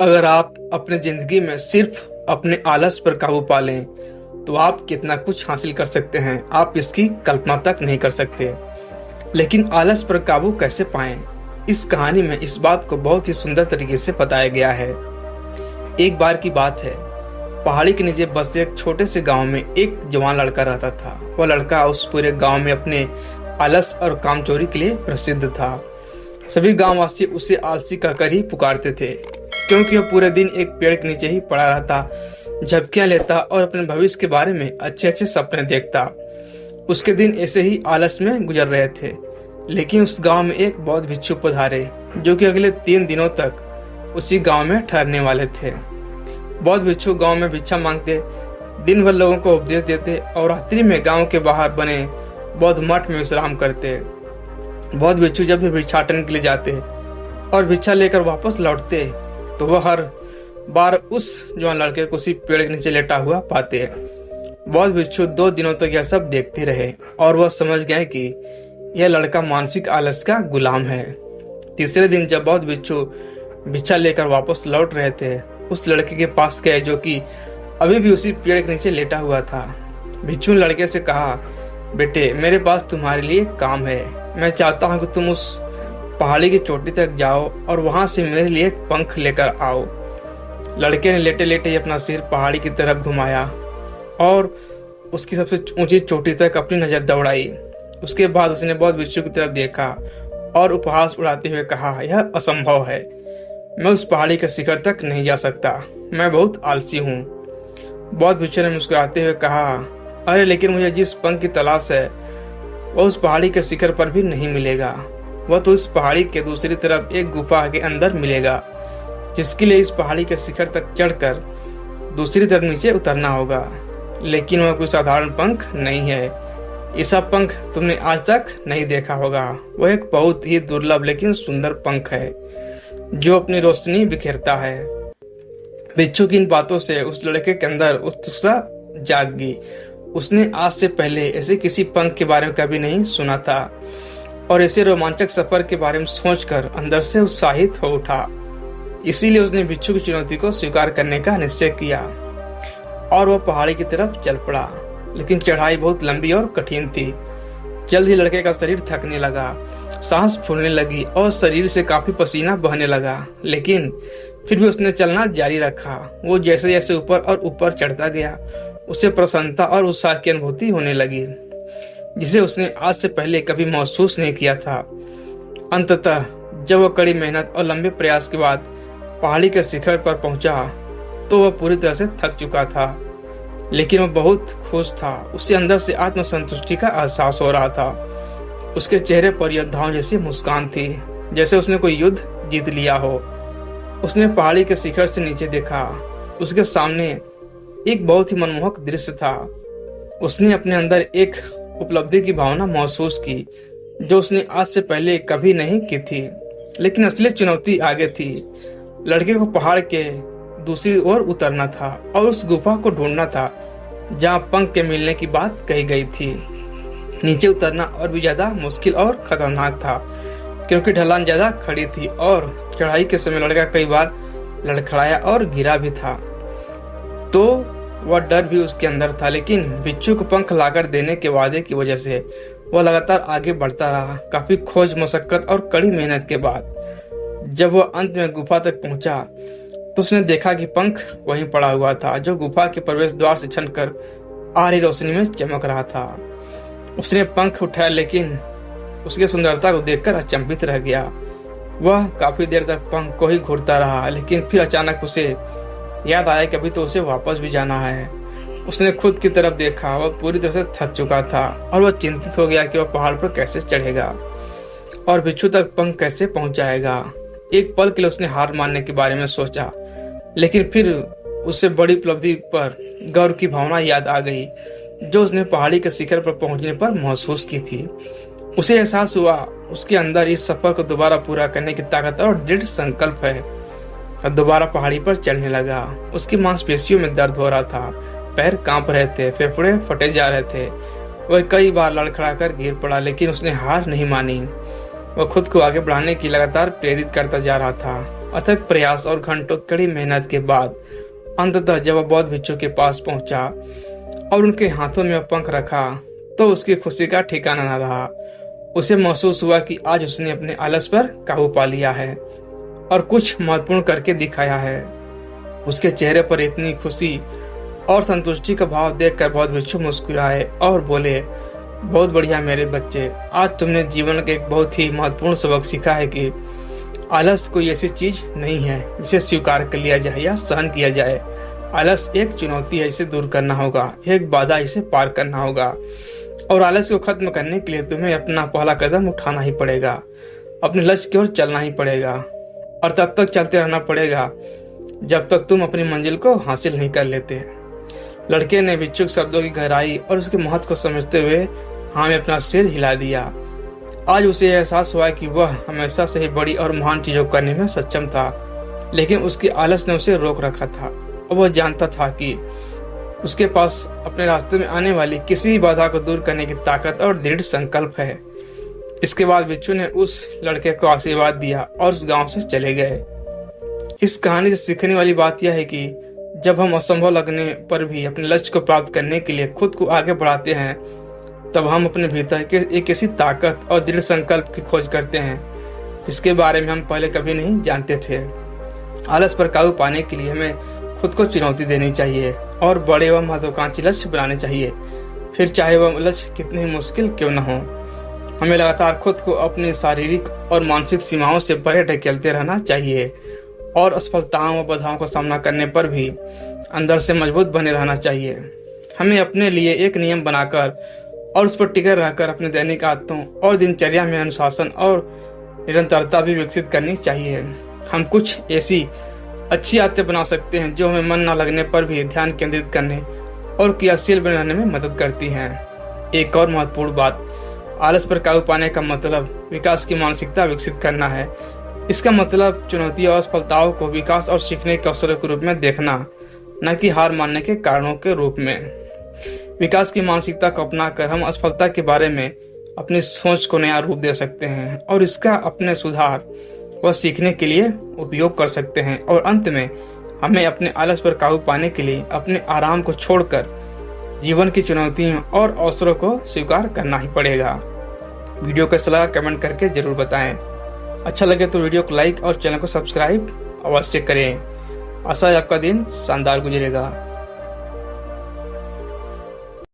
अगर आप अपने जिंदगी में सिर्फ अपने आलस पर काबू पा लें तो आप कितना कुछ हासिल कर सकते हैं, आप इसकी कल्पना तक नहीं कर सकते। लेकिन आलस पर काबू कैसे पाएं? इस कहानी में इस बात को बहुत ही सुंदर तरीके से बताया गया है। एक बार की बात है, पहाड़ी के नीचे बसे एक छोटे से गांव में एक जवान लड़का रहता था। वह लड़का उस पूरे गांव में अपने आलस और कामचोरी के लिए प्रसिद्ध था। सभी गांववासी उसे आलसी कहकर ही पुकारते थे, क्योंकि वह पूरे दिन एक पेड़ के नीचे ही पड़ा रहता, झपकियां लेता और अपने भविष्य के बारे में अच्छे अच्छे सपने देखता। उसके दिन ऐसे ही आलस में गुजर रहे थे। लेकिन उस गांव में एक बौद्ध भिक्षु पधारे, जो कि अगले 3 दिनों तक उसी गांव में ठहरने वाले थे। बौद्ध भिक्षु गांव में भिक्षा मांगते, दिन भर लोगों को उपदेश देते और रात्रि में गांव के बाहर बने बौद्ध मठ में विश्राम करते। बौद्ध भिक्षु जब भी भिक्षाटन के लिए जाते और भिक्षा लेकर वापस लौटते तो वह हर बार उस जवान लड़के को उसी पेड़ के नीचे लेटा हुआ पाते। बौद्ध भिक्षु 2 दिनों तक यह सब देखते रहे और वह समझ गए कि यह लड़का मानसिक आलस का गुलाम है। तीसरे दिन जब बौद्ध भिक्षु भिक्षा लेकर वापस लौट रहे थे, उस लड़के के पास गए जो कि अभी भी उसी पेड़ के नीचे लेटा हुआ था। भिक्षु ने लड़के से कहा, बेटे, मेरे पास तुम्हारे लिए काम है। मैं चाहता हूँ कि तुम उस पहाड़ी की चोटी तक जाओ और वहां से मेरे लिए एक पंख लेकर आओ। लड़के ने लेटे लेटे अपना सिर पहाड़ी की तरफ घुमाया और उसकी सबसे ऊंची चोटी तक अपनी नजर दौड़ाई। उसके बाद उसने बौद्ध भिक्षु की तरफ देखा और उपहास उड़ाते हुए कहा, यह असंभव है। मैं उस पहाड़ी के शिखर तक नहीं जा सकता। मैं बहुत आलसी हूँ। बौद्ध भिक्षु ने मुस्कुराते हुए कहा, अरे लेकिन मुझे जिस पंख की तलाश है वह उस पहाड़ी के शिखर पर भी नहीं मिलेगा। वह तो इस पहाड़ी के दूसरी तरफ एक गुफा के अंदर मिलेगा, जिसके लिए इस पहाड़ी के शिखर तक चढ़कर दूसरी तरफ नीचे उतरना होगा। लेकिन वह कोई साधारण पंख नहीं है। ऐसा पंख तुमने आज तक नहीं देखा होगा। वह एक बहुत ही दुर्लभ लेकिन सुंदर पंख है जो अपनी रोशनी बिखेरता है। भिक्षु की इन बातों से उस लड़के के अंदर उत्सुकता जाग गई। उसने आज से पहले ऐसे किसी पंख के बारे में कभी नहीं सुना था और ऐसे रोमांचक सफर के बारे में सोचकर अंदर से उत्साहित हो उठा। इसीलिए उसने भिक्षु की चुनौती को स्वीकार करने का निश्चय किया और वह पहाड़ी की तरफ चल पड़ा। लेकिन चढ़ाई बहुत लंबी और कठिन थी। जल्द ही लड़के का शरीर थकने लगा, सांस फूलने लगी और शरीर से काफी पसीना बहने लगा। लेकिन फिर भी उसने चलना जारी रखा। वो जैसे जैसे ऊपर और ऊपर चढ़ता गया, उसे प्रसन्नता और उत्साह की अनुभूति होने लगी, जिसे उसने आज से पहले कभी महसूस नहीं किया था। अंततः जब वह कड़ी मेहनत और लंबे प्रयास के बाद पहाड़ी के शिखर पर पहुंचा तो वह पूरी तरह से थक चुका था, लेकिन वह बहुत खुश था। उसे अंदर से आत्मसंतुष्टि का एहसास हो रहा था। उसके चेहरे पर योद्धाओं जैसी मुस्कान थी, जैसे उसने कोई युद्ध जीत लिया हो। उसने पहाड़ी के शिखर से नीचे देखा। उसके सामने एक बहुत ही मनमोहक दृश्य था। उसने अपने अंदर एक उपलब्धि की भावना महसूस की जो उसने आज से पहले कभी नहीं की थी। लेकिन असली चुनौती आगे थी। लड़के को पहाड़ के दूसरी ओर उतरना था और उस गुफा को ढूंढना था जहां पंख के मिलने की बात कही गई थी। नीचे उतरना और भी ज्यादा मुश्किल और खतरनाक था, क्योंकि ढलान ज्यादा खड़ी थी और चढ़ाई के समय लड़का कई बार लड़खड़ाया और गिरा भी था। तो वह डर भी उसके अंदर था। लेकिन भिक्षु को पंख लाकर देने के वादे की वजह से वह लगातार आगे बढ़ता रहा। काफी खोज, मशक्कत और कड़ी मेहनत के बाद जब वह अंत में गुफा तक पहुंचा तो उसने देखा कि पंख वहीं पड़ा हुआ था, जो गुफा के प्रवेश द्वार से छनकर आ रही रोशनी में चमक रहा था। उसने पंख उठाया, लेकिन उसकी सुंदरता को देखकर अचंभित रह गया। वह काफी देर तक पंख को ही घूरता रहा, लेकिन फिर अचानक उसे याद आया कि अभी तो उसे वापस भी जाना है। उसने खुद की तरफ देखा। वह पूरी तरह से थक चुका था और वह चिंतित हो गया कि वह पहाड़ पर कैसे चढ़ेगा और भिक्षु तक पंख कैसे पहुंचाएगा। एक पल के लिए उसने हार मानने के बारे में सोचा, लेकिन फिर उससे बड़ी उपलब्धि पर गौरव की भावना याद आ गई जो उसने पहाड़ी के शिखर पर पहुंचने पर महसूस की थी। उसे एहसास हुआ उसके अंदर इस सफर को दोबारा पूरा करने की ताकत और दृढ़ संकल्प है। और दोबारा पहाड़ी पर चढ़ने लगा। उसकी मांसपेशियों में दर्द हो रहा था, पैर कांप रहे थे, फेफड़े फटे जा रहे थे। वह कई बार लड़खड़ा कर गिर पड़ा, लेकिन उसने हार नहीं मानी। वह खुद को आगे बढ़ाने की लगातार प्रेरित करता जा रहा था। अथक प्रयास और घंटों कड़ी मेहनत के बाद अंततः जब वह बौद्ध भिक्षु के पास पहुंचा और उनके हाथों में पंख रखा तो उसकी खुशी का ठिकाना न रहा। उसे महसूस हुआ कि आज उसने अपने आलस पर काबू पा लिया है और कुछ महत्वपूर्ण करके दिखाया है। उसके चेहरे पर इतनी खुशी और संतुष्टि का भाव देखकर बौद्ध भिक्षु मुस्कुराए और बोले, बहुत बढ़िया मेरे बच्चे, आज तुमने जीवन का एक बहुत ही महत्वपूर्ण सबक सीखा है कि आलस कोई ऐसी चीज नहीं है जिसे स्वीकार कर लिया जाए या सहन किया जाए। आलस एक चुनौती है जिसे दूर करना होगा, एक बाधा जिसे पार करना होगा और आलस को खत्म करने के लिए तुम्हें अपना पहला कदम उठाना ही पड़ेगा, अपने लक्ष्य की ओर चलना ही पड़ेगा और तब तक चलते रहना पड़ेगा जब तक तुम अपनी मंजिल को हासिल नहीं कर लेते। लड़के ने भिक्षुक शब्दों की गहराई और उसके महत्व को समझते हुए हाँ में अपना सिर हिला दिया। आज उसे एहसास हुआ कि वह हमेशा से ही बड़ी और महान चीजों करने में सक्षम था, लेकिन उसके आलस ने उसे रोक रखा था और वह जानता था कि उसके पास अपने रास्ते में आने वाली किसी भी बाधा को दूर करने की ताकत और दृढ़ संकल्प है। इसके बाद भिक्षु ने उस लड़के को आशीर्वाद दिया और उस गांव से चले गए। इस कहानी से सीखने वाली बात यह है कि जब हम असंभव लगने पर भी अपने लक्ष्य को प्राप्त करने के लिए खुद को आगे बढ़ाते हैं, तब हम अपने भीतर के एक ऐसी ताकत और दृढ़ संकल्प की खोज करते हैं जिसके बारे में हम पहले कभी नहीं जानते थे। आलस पर काबू पाने के लिए हमें खुद को चुनौती देनी चाहिए और बड़े व महत्वाकांक्षी लक्ष्य बनाने चाहिए, फिर चाहे वह लक्ष्य कितने ही मुश्किल क्यों न हो। हमें लगातार खुद को अपनी शारीरिक और मानसिक सीमाओं से परे ढकेलते रहना चाहिए और असफलताओं व बाधाओं का सामना करने पर भी अंदर से मजबूत बने रहना चाहिए। हमें अपने लिए एक नियम बनाकर और उस पर टिके रहकर अपने दैनिक आदतों और दिनचर्या में अनुशासन और निरंतरता भी विकसित करनी चाहिए। हम कुछ ऐसी अच्छी आदतें बना सकते हैं जो हमें मन न लगने पर भी ध्यान केंद्रित करने और क्रियाशील बने रहने में मदद करती हैं। एक और महत्वपूर्ण बात, आलस पर काबू पाने का मतलब विकास की मानसिकता विकसित करना है। इसका मतलब चुनौती और असफलताओं को विकास और सीखने के अवसरों के रूप में देखना, न कि हार मानने के कारणों के रूप में। विकास की मानसिकता को अपनाकर हम असफलता के बारे में अपनी सोच को नया रूप दे सकते हैं और इसका अपने सुधार व सीखने के लिए उपयोग कर सकते हैं। और अंत में हमें अपने आलस पर काबू पाने के लिए अपने आराम को छोड़कर जीवन की चुनौतियों और अवसरों को स्वीकार करना ही पड़ेगा। वीडियो कैसा लगा कमेंट करके जरूर बताएं। अच्छा लगे तो वीडियो को लाइक और चैनल को सब्सक्राइब अवश्य करें। आशा है आपका दिन शानदार गुजरेगा।